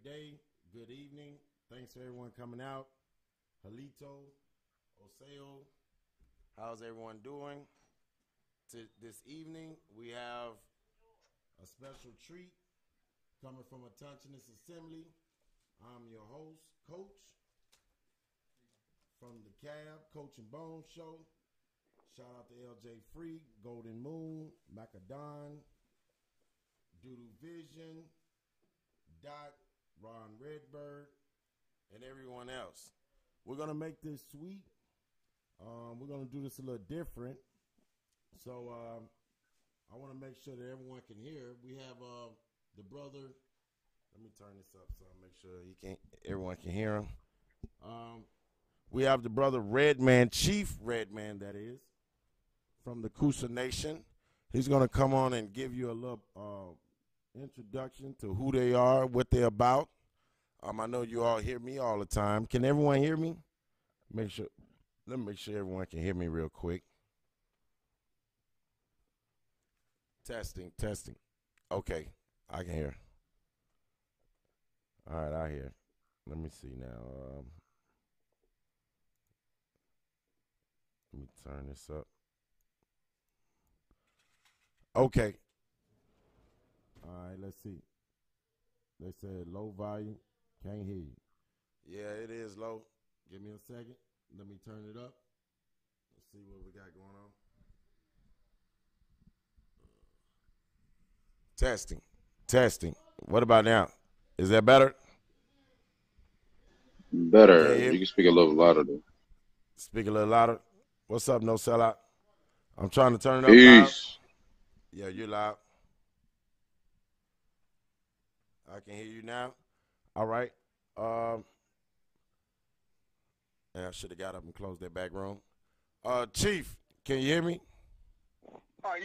day, good evening. Thanks for everyone coming out. Halito, Oseo, how's everyone doing? This evening, we have a special treat coming from a Touchiness Assembly. I'm your host, Coach, from the Cab, Coach and Bone Show. Shout out to LJ Free, Golden Moon, Macadon, Doodoo Vision, Dot, Ron Redbird, and everyone else. We're going to make this sweet. We're going to do this a little different. So I want to make sure that everyone can hear. We have the brother. Let me turn this up so I make sure everyone can hear him. We have the brother Redman, Chief Redman, that is, from the Coosa Nation. He's going to come on and give you a little introduction to who they are, what they're about. I know you all hear me all the time. Can everyone hear me? Let me make sure everyone can hear me real quick. Testing. Okay, I can hear. All right, I hear. Let me see now. Let me turn this up. Okay. All right, let's see. They said low volume. Can't hear you. Yeah, it is low. Give me a second. Let me turn it up. Let's see what we got going on. Testing. What about now? Is that better? Better. You can speak a little louder, though. Speak a little louder. What's up, no sellout? I'm trying to turn it up Peace. loud. Yeah, you're loud. I can hear you now. All right. I should have got up and closed that back room. Chief, can you hear me?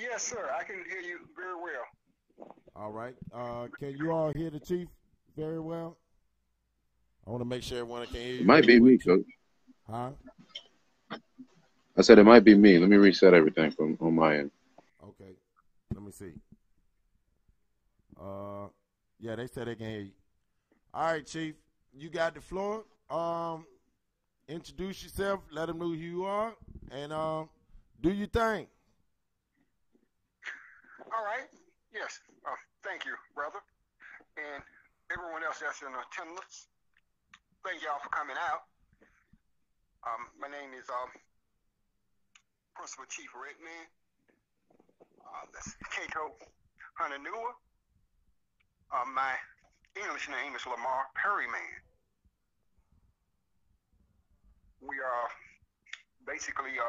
Yes, sir. I can hear you very well. All right. Can you all hear the chief very well? I want to make sure everyone can hear you. It might be me, Coach. Huh? I said it might be me. Let me reset everything from on my end. Okay. Let me see. Yeah, they said they can hear you. All right, Chief. You got the floor. Introduce yourself. Let them know who you are. And do your thing. All right. Yes. Thank you, brother. And everyone else that's in attendance, thank y'all for coming out. My name is Principal Chief Redman. That's Cato Hononua. My English name is Lamar Perryman. We are basically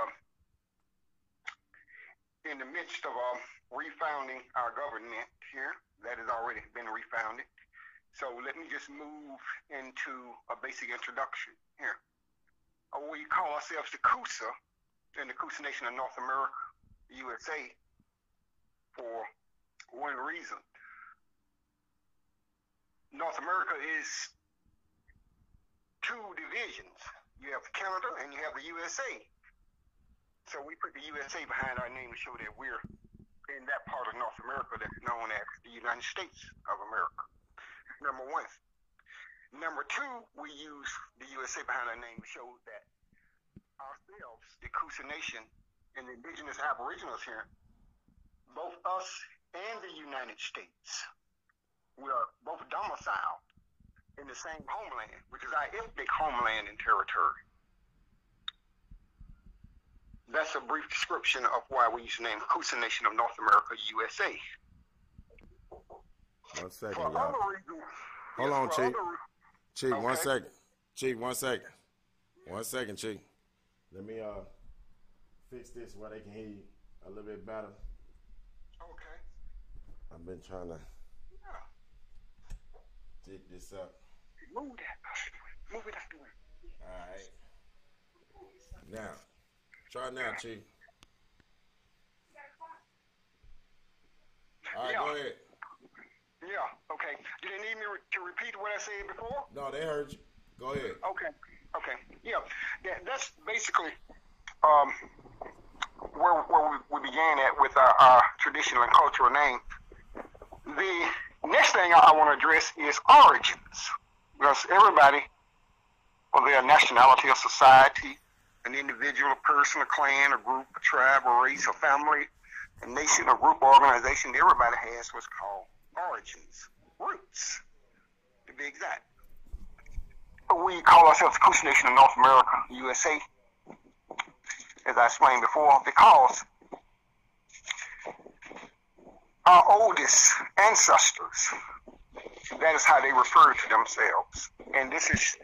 in the midst of refounding our government here. That has already been refounded. So let me just move into a basic introduction here. We call ourselves the Coosa in the Coosa Nation of North America, USA, for one reason. North America is two divisions. You have Canada and you have the USA. So we put the USA behind our name to show that we're in that part of North America that's known as the United States of America. Number one. Number two, we use the USA behind our name to show that ourselves, the Coosa Nation, and the indigenous aboriginals here, both us and the United States, we are both domiciled in the same homeland, which is our ethnic homeland and territory. That's a brief description of why we use the name Coosa Nation of North America, USA. 1 second, For y'all. other reasons, Hold on, Chief. Chief, Okay. 1 second. Chief, 1 second. 1 second, Chief. Let me fix this where they can hear you a little bit better. Okay. I've been trying to dig this up. Move that. Move it out the way. All right. Now, try now, Chief. All right, Yeah. go ahead. Yeah, okay. You didn't need me to repeat what I said before? No, they heard you. Go ahead. Okay. Yeah, that's basically where we began at with our traditional and cultural name. The next thing I want to address is origins. because everybody, whether they're a nationality or society, an individual, a person, a clan, a group, a tribe, a race, a family, a nation, a group, or organization, everybody has what's called origins, roots, to be exact. We call ourselves the Coosa Nation of North America, USA, as I explained before, because our oldest ancestors, that is how they refer to themselves. And this is,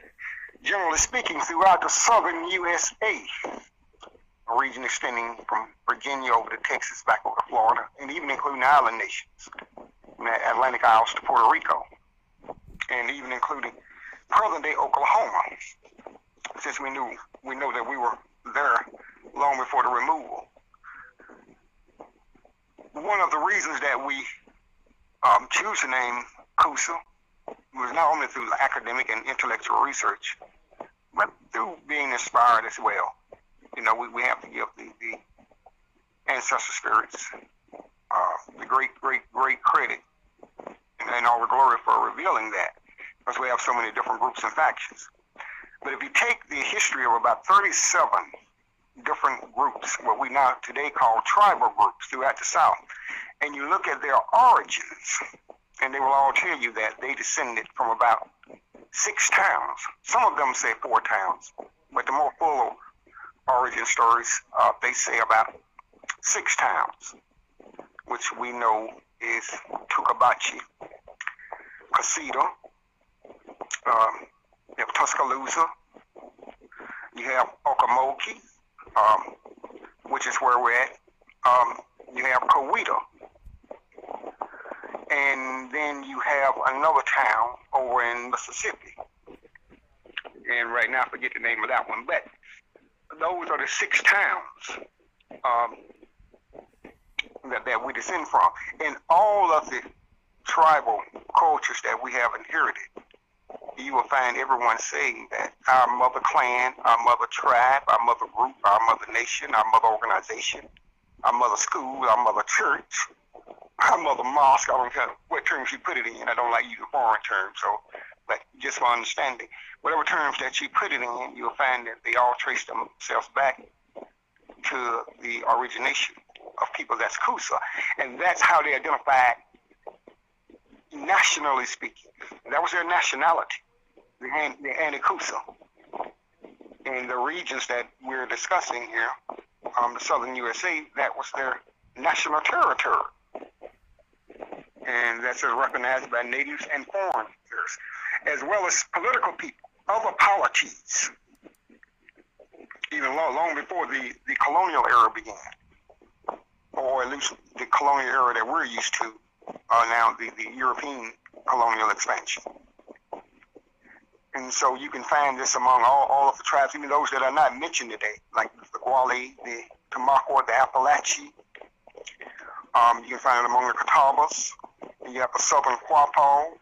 generally speaking, throughout the southern USA, a region extending from Virginia over to Texas, back over to Florida, and even including the island nations, from the Atlantic Isles to Puerto Rico, and even including present-day Oklahoma, since we know that we were there long before the removal. One of the reasons that we choose the name Coosa was not only through academic and intellectual research, but through being inspired as well. You know, we have to give the ancestor spirits the great credit and all the glory for revealing that, because we have so many different groups and factions. But if you take the history of about 37 different groups, what we now today call tribal groups throughout the South, and you look at their origins, and they will all tell you that they descended from about 6 towns. Some of them say 4 towns, but the more full origin stories, they say about 6 towns, which we know is Tukabachi, Casita, you have Tuscaloosa, you have Okamoki, which is where we're at. You have Coweta, and then you have another town over in Mississippi. And right now I forget the name of that one, but those are the 6 towns that we descend from. And all of the tribal cultures that we have inherited, you will find everyone saying that our mother clan, our mother tribe, our mother group, our mother nation, our mother organization, our mother school, our mother church, our mother mosque, I don't care what terms you put it in. I don't like using foreign terms, so, but just for understanding, whatever terms that you put it in, you'll find that they all trace themselves back to the origination of people that's Coosa. And that's how they identified nationally speaking. That was their nationality, the Anti-Coosa. In the regions that we're discussing here, the southern USA, that was their national territory. And that's recognized by natives and foreigners, as well as political people, other polities, even long before the colonial era began, or at least the colonial era that we're used to, now the European colonial expansion. And so you can find this among all of the tribes, even those that are not mentioned today, like the Gwale, the Tamaqua, the Appalachee. You can find it among the Catawbas. You have the Southern Quapaw.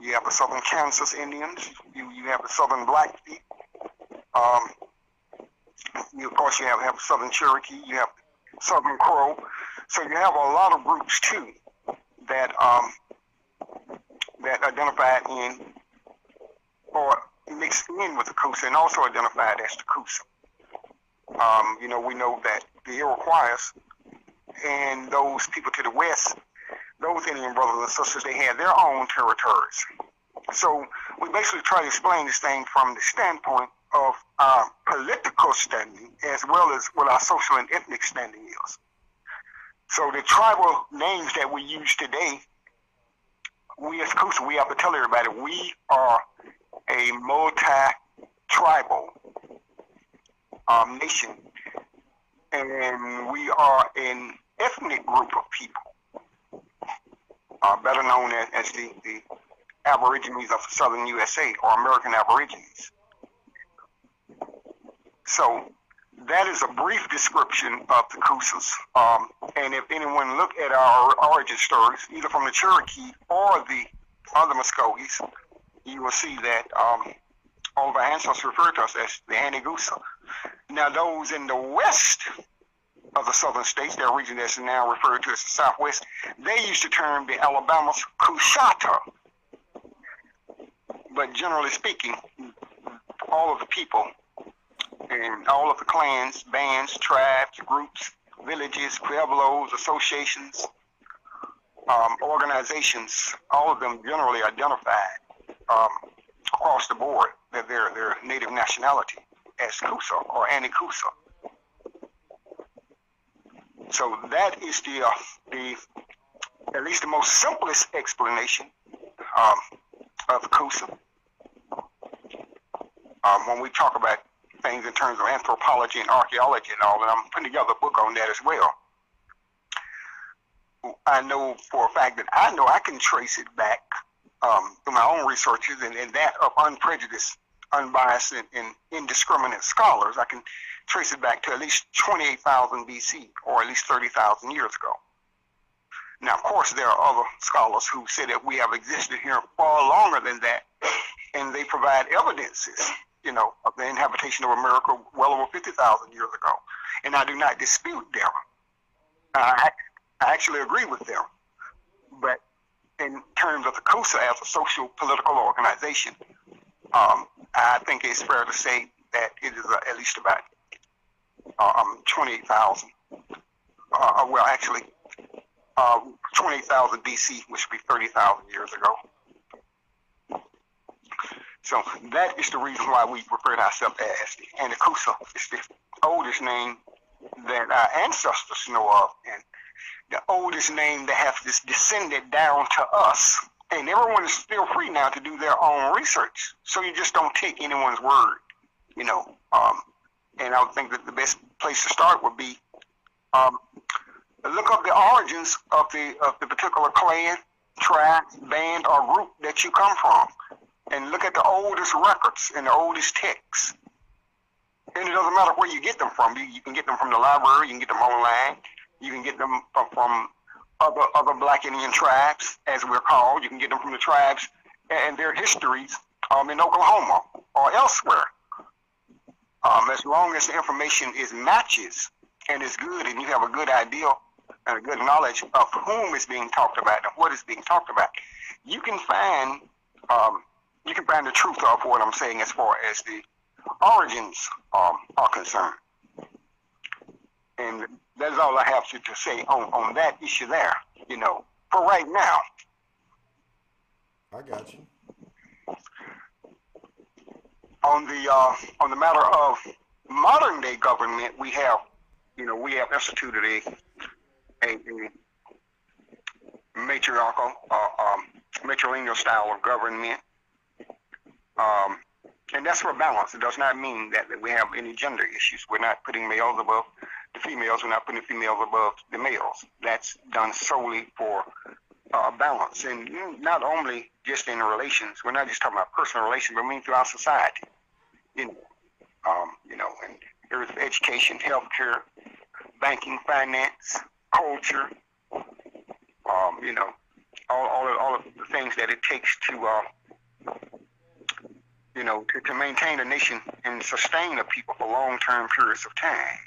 You have the Southern Kansas Indians. You have the Southern Blackfeet. Of course, you have Southern Cherokee. You have Southern Crow. So you have a lot of groups too that identified in or mixed in with the Coosa and also identified as the Coosa. You know, we know that the Iroquois and those people to the west, those Indian brothers and sisters, they had their own territories. So we basically try to explain this thing from the standpoint of our political standing as well as what our social and ethnic standing is. So the tribal names that we use today, we as Coosa, we have to tell everybody we are a multi-tribal nation, and we are an ethnic group of people, better known as the Aborigines of Southern USA, or American Aborigines. So that is a brief description of the Cousas. And if anyone look at our origin stories, either from the Cherokee or the other Muskogees, you will see that all of our ancestors refer to us as the Anti-Coosa. Now, those in the west of the southern states, their region that's now referred to as the Southwest, they used to term the Alabama's Coushatta. but generally speaking, all of the people and all of the clans, bands, tribes, groups, villages, pueblos, associations, organizations, all of them generally identified across the board that their native nationality as Coosa or Anti-Coosa. So that is the at least the most simplest explanation of Coosa. When we talk about things in terms of anthropology and archaeology and all, and I'm putting together a book on that as well. I know for a fact that I can trace it back through my own researches and that of unprejudiced, unbiased, and indiscriminate scholars. I can trace it back to at least 28,000 BC, or at least 30,000 years ago. Now, of course, there are other scholars who say that we have existed here far longer than that, and they provide evidences, of the inhabitation of America well over 50,000 years ago. And I do not dispute them. I actually agree with them. But in terms of the Coosa as a social political organization, I think it's fair to say that it is at least about 28,000. Well, actually, 28,000 BC, which would be 30,000 years ago. So that is the reason why we refer to ourselves as the Anti-Coosa. It's the oldest name that our ancestors know of, and the oldest name that has descended down to us. And everyone is still free now to do their own research. So you just don't take anyone's word, And I would think that the best place to start would be look up the origins of the particular clan, tribe, band, or group that you come from, and look at the oldest records and the oldest texts. And it doesn't matter where you get them from. You can get them from the library. You can get them online. You can get them from other Black Indian tribes, as we're called. You can get them from the tribes and their histories in Oklahoma or elsewhere. As long as the information matches and is good, and you have a good idea and a good knowledge of whom is being talked about and what is being talked about, you can find the truth of what I'm saying as far as the origins are concerned. And that's all I have to say on that issue there, for right now. I got you. On the matter of modern day government, we have instituted a matriarchal, matrilineal style of government, and that's for balance. It does not mean that we have any gender issues. We're not putting males above the females. We're not putting females above the males. That's done solely for balance, and not only just in relations. We're not just talking about personal relations, but I mean throughout society. And there's education, healthcare, banking, finance, culture. All of the things that it takes to maintain a nation and sustain a people for long-term periods of time.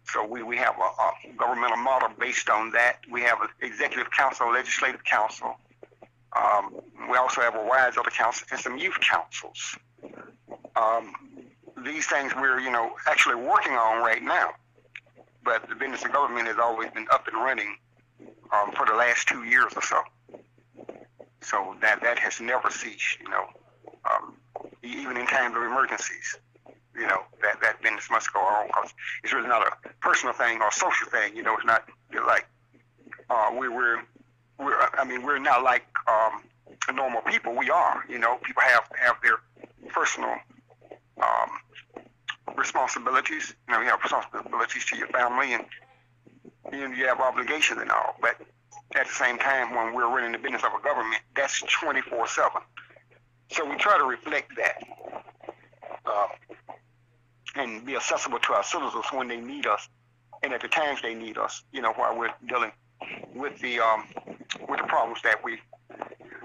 So we have a governmental model based on that. We have an executive council, legislative council. We also have a wise elder council and some youth councils. These things we're, actually working on right now. But the business of government has always been up and running for the last 2 years or so. So that has never ceased, even in times of emergencies. That business must go on, because it's really not a personal thing or a social thing. It's not like we're not like normal people. We are, people have their personal responsibilities. You have responsibilities to your family, and you have obligations and all. But at the same time, when we're running the business of a government, that's 24/7. So we try to reflect that. And be accessible to our citizens when they need us, and at the times they need us. While we're dealing with the problems that we,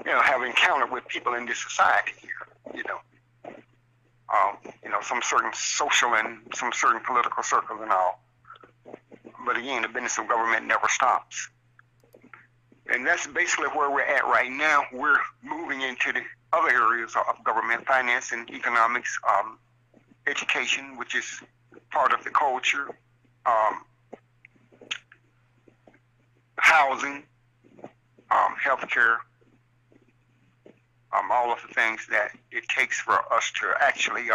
have encountered with people in this society here. Some certain social and some certain political circles and all. But again, the business of government never stops. And that's basically where we're at right now. We're moving into the other areas of government, finance and economics, education, which is part of the culture, housing, healthcare, all of the things that it takes for us to actually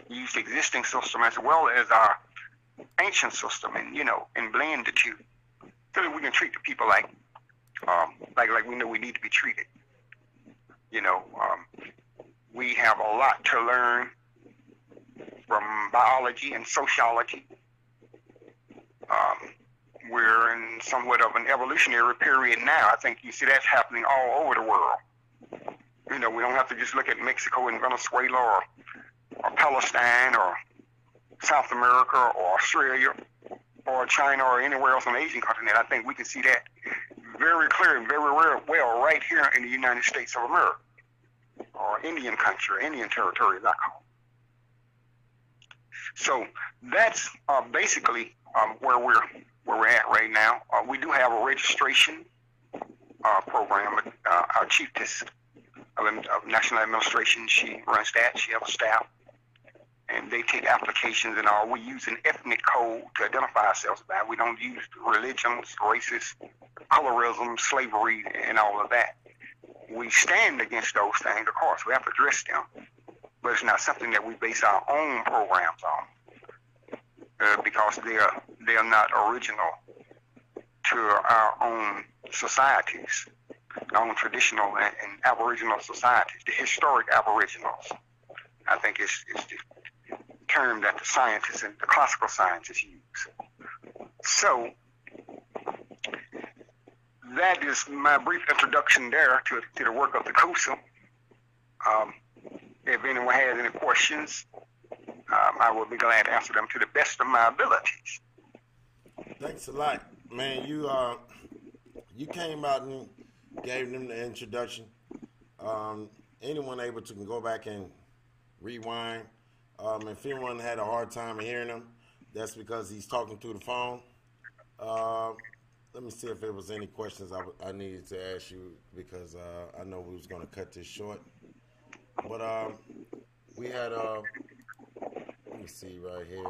use the existing system as well as our ancient system, and and blend the two, so that we can treat the people like we know we need to be treated. We have a lot to learn from biology and sociology. We're in somewhat of an evolutionary period now. I think you see that's happening all over the world. We don't have to just look at Mexico and Venezuela or Palestine or South America or Australia or China or anywhere else on the Asian continent. I think we can see that very clear and very well right here in the United States of America, or Indian country, or Indian territory, as I call it. So that's basically where we're at right now. We do have a registration program. Our chiefess of National Administration, she runs that. She has a staff, and they take applications and all. We use an ethnic code to identify ourselves by. We don't use religions, races, colorism, slavery, and all of that. We stand against those things, of course. We have to address them, but it's not something that we base our own programs on, because they are not original to our own societies, our own traditional and aboriginal societies, the historic aboriginals. I think it's the term that the scientists and the classical scientists use. So that is my brief introduction there to the work of the Coosa. If anyone has any questions, I will be glad to answer them to the best of my abilities. Thanks a lot, man. You came out and gave them the introduction. Anyone able to can go back and rewind. If anyone had a hard time hearing him, that's because he's talking through the phone. Let me see if there was any questions I needed to ask you, because I know we was going to cut this short. But we had, let me see right here.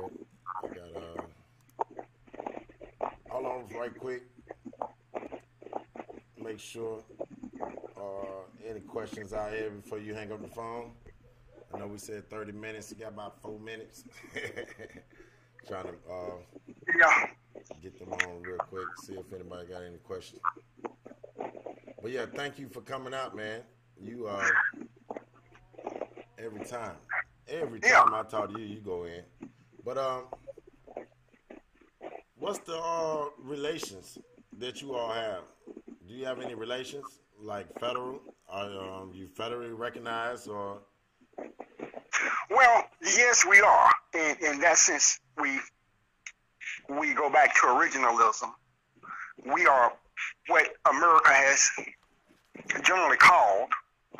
I got, hold on right quick. Make sure any questions out here before you hang up the phone. I know we said 30 minutes. You got about 4 minutes. Trying to get them on real quick, see if anybody got any questions. But yeah, thank you for coming out, man. You every time I talk to you, you go in. But what's the relations that you all have? Do you have any relations, like federal? Are you federally recognized, or? Well, yes, we are. In that sense, we go back to originalism. We are what America has generally called,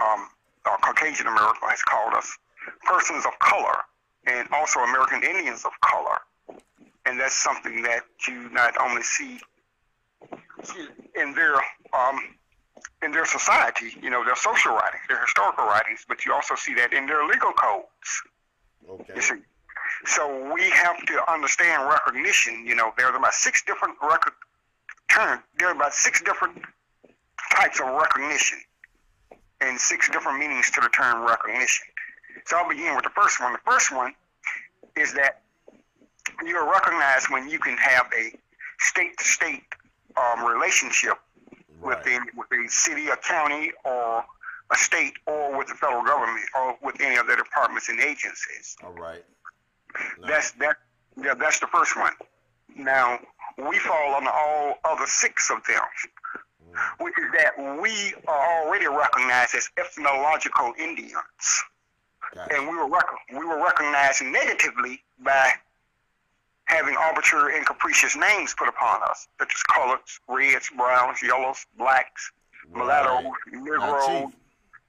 or Caucasian America has called us, persons of color, and also American Indians of color. And that's something that you not only see in their society, their social writings, their historical writings, but you also see that in their legal codes. Okay. You see, so we have to understand recognition. There's about 6 different terms. There are about 6 different types of recognition, and 6 different meanings to the term recognition. So I'll begin with the first one. The first one is that you're recognized when you can have a state-to-state relationship with a city, a county, or a state, or with the federal government, or with any of their departments and agencies. All right. Nice. That's the first one. Now, we fall on all other 6 of them, which is that we are already recognized as ethnological Indians. Gotcha. And we were recognized negatively by having arbitrary and capricious names put upon us, such as colors, reds, browns, yellows, blacks, mulattoes, Negroes.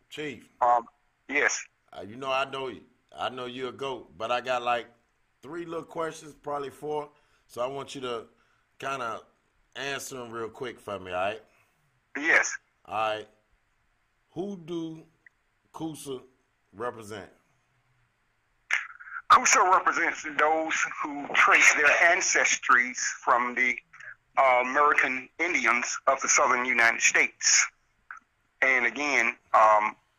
Chief. Yes. I know you're a GOAT, but I got like 3 little questions, probably 4. So I want you to kind of answer them real quick for me, all right? Yes. All right. Who do Coosa represent? Coosa represents those who trace their ancestries from the American Indians of the southern United States. And again,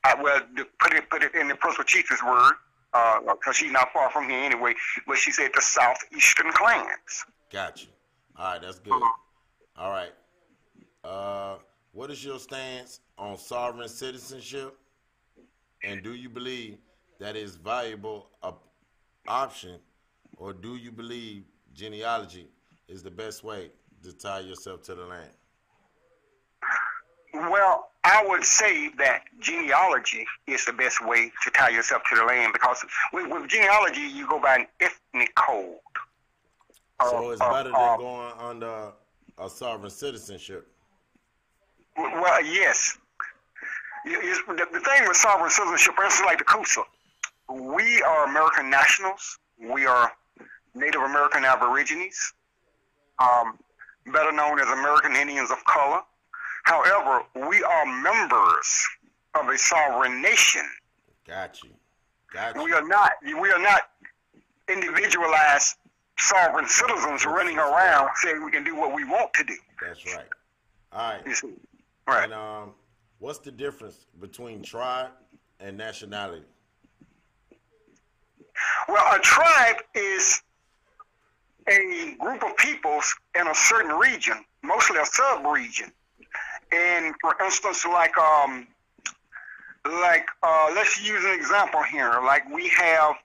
put it in the Principal Chief's word, because she's not far from here anyway, but she said the southeastern clans. Got you. All right, that's good. All right. What is your stance on sovereign citizenship? And do you believe that is valuable option, or do you believe genealogy is the best way to tie yourself to the land? Well, I would say that genealogy is the best way to tie yourself to the land, because with genealogy, you go by an ethnic code. So it's better than going under a sovereign citizenship. Well, yes. The thing with sovereign citizenship, for instance, like the Coosa, we are American nationals. We are Native American Aborigines, better known as American Indians of color. However, we are members of a sovereign nation. Got you. Got you. We are not individualized sovereign citizens running around saying we can do what we want to do. That's right. All right. You see? Right. And what's the difference between tribe and nationality? Well, a tribe is a group of peoples in a certain region, mostly a sub-region. And for instance, let's use an example here. Like we have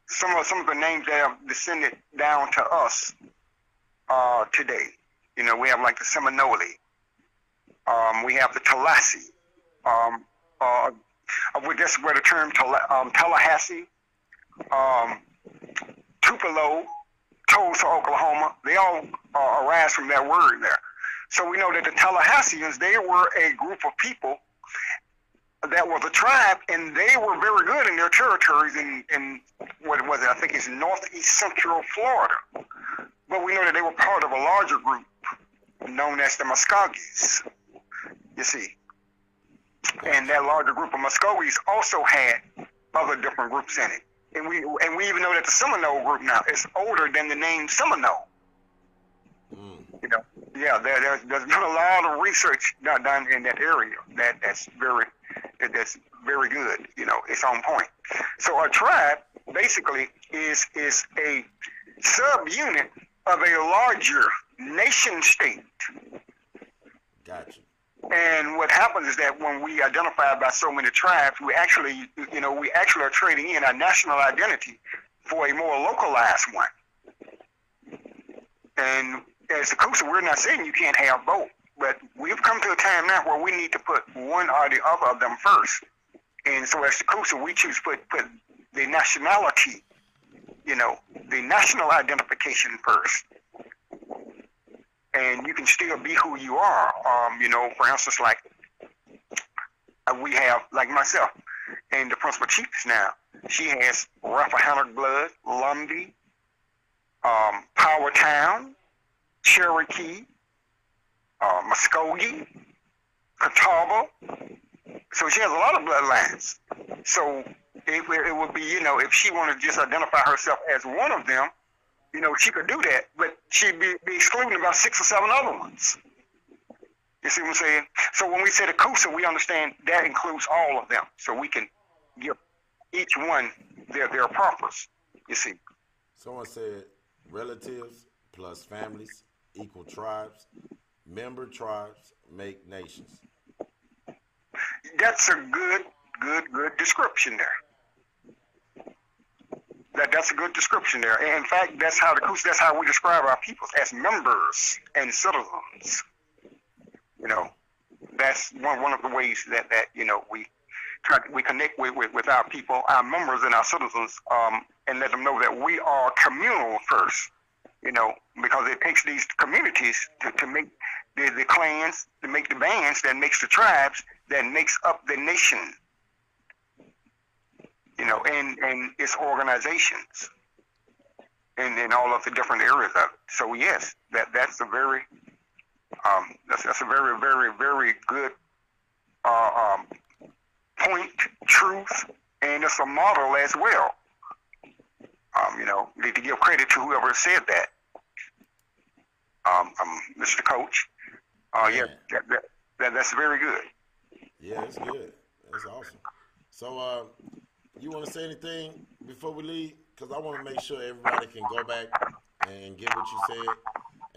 some of the names that have descended down to us today. You know, we have like the Seminole. We have the Tallahassee. That's where the term Tallahassee, Tupelo, Tulsa, Oklahoma, they all arise from that word there. So we know that the Tallahasseans, they were a group of people that was a tribe, and they were very good in their territories in what was it? I think it's northeast central Florida. But we know that they were part of a larger group known as the Muskogees, you see. And that larger group of Muskogees also had other different groups in it. And we even know that the Seminole group now is older than the name Seminole. You know, yeah, there's been a lot of research done in that area that's very good. You know, it's on point. So a tribe basically is a subunit of a larger nation state. Gotcha. And what happens is that when we identify by so many tribes, we actually are trading in our national identity for a more localized one. And as the Coosa, we're not saying you can't have both, but we've come to a time now where we need to put one or the other of them first. And so as the Coosa, we choose to put the nationality, you know, the national identification first. And you can still be who you are. You know, for instance, like we have, like myself, and the Principal Chiefs now. She has Rappahannock blood, Lumbee, Powertown, Cherokee, Muskogee, Catawba. So she has a lot of bloodlines. So it would be, you know, if she wanted to just identify herself as one of them, you know, she could do that, but she'd be excluding about 6 or 7 other ones. You see what I'm saying? So when we say the Coosa, we understand that includes all of them. So we can give each one their purpose, you see. Someone said relatives plus families equal tribes. Member tribes make nations. That's a good description there. That's a good description there. And in fact, that's how we describe our peoples, as members and citizens. You know, that's one of the ways that you know we connect with our people, our members and our citizens, and let them know that we are communal first. You know, because it takes these communities to make the clans, to make the bands, that makes the tribes, that makes up the nation. You know, and its organizations, and in all of the different areas of it. So yes, that's a very That's a very, very, very good point, truth, and it's a model as well. Need to give credit to whoever said that. Mr. Coach. That's very good. Yeah, it's good. That's awesome. So, you want to say anything before we leave? Because I want to make sure everybody can go back and get what you said.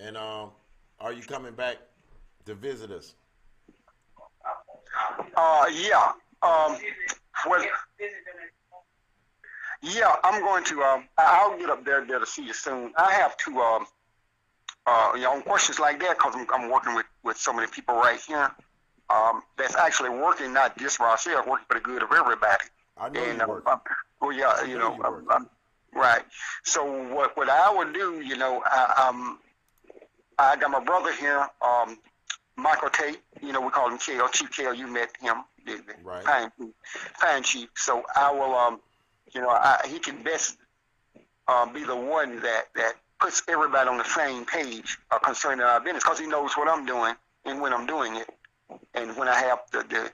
And are you coming back to visit us? Yeah. Well, yeah, I'm going to. I'll get up there to see you soon. I have to. On questions like that, because I'm working with so many people right here. That's actually working, not just for ourselves, working for the good of everybody. I know you work. Well, yeah, right. So what I would do, I got my brother here, Michael Tate. We call him KL, Chief KL. You met him, the right. Pine Chief. So I will, he can best be the one that puts everybody on the same page concerning our business, because he knows what I'm doing and when I'm doing it, and when I have the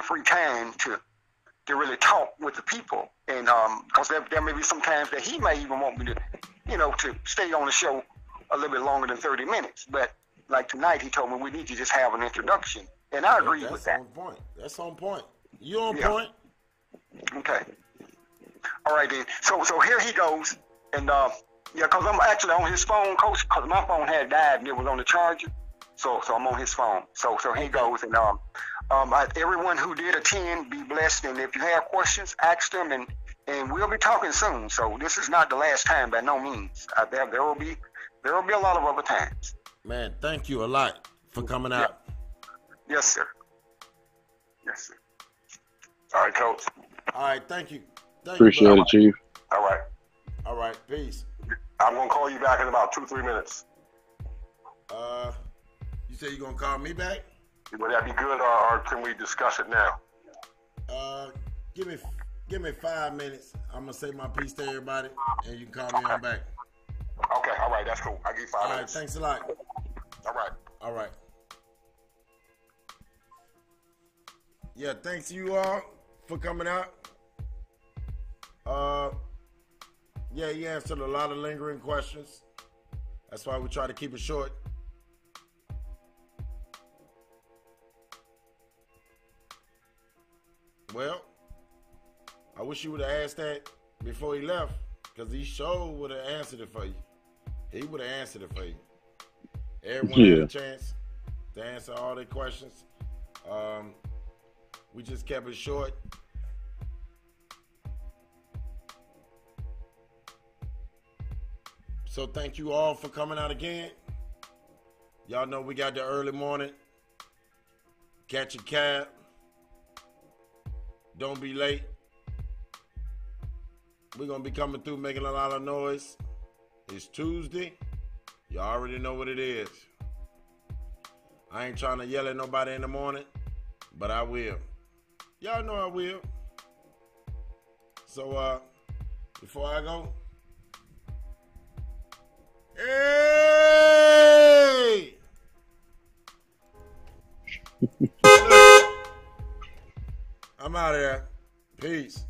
free time to really talk with the people, and because there may be some times that he may even want me to, to stay on the show a little bit longer than 30 minutes. But like tonight, he told me we need to just have an introduction, and I agree with that. That's on point. You on point? Okay. All right then. So here he goes, and because I'm actually on his phone, Coach, because my phone had died and it was on the charger. So I'm on his phone. So he goes, and everyone who did attend, be blessed, and if you have questions, ask them, and we'll be talking soon. So this is not the last time, by no means. There will be a lot of other times. Man, thank you a lot for coming out. Yeah. Yes, sir. Yes, sir. All right, Coach. All right, thank you. Appreciate it, Chief. All right, peace. I'm gonna call you back in about 2-3 minutes. You say you're gonna call me back? Would that be good, or can we discuss it now? Give me 5 minutes. I'm gonna say my piece to everybody, and you can call me on back. Okay, all right, that's cool. I'll give you 5 minutes. All right, thanks a lot. All right. Yeah, thanks to you all for coming out. Yeah, he answered a lot of lingering questions. That's why we try to keep it short. Well, I wish you would have asked that before he left, because he sure would have answered it for you. He would have answered it for you. Everyone had a chance to answer all their questions. We just kept it short. So thank you all for coming out again. Y'all know we got the early morning. Catch a cab. Don't be late. We're going to be coming through making a lot of noise. It's Tuesday. You already know what it is. I ain't trying to yell at nobody in the morning, but I will. Y'all know I will. So, before I go, hey! I'm out of there. Peace.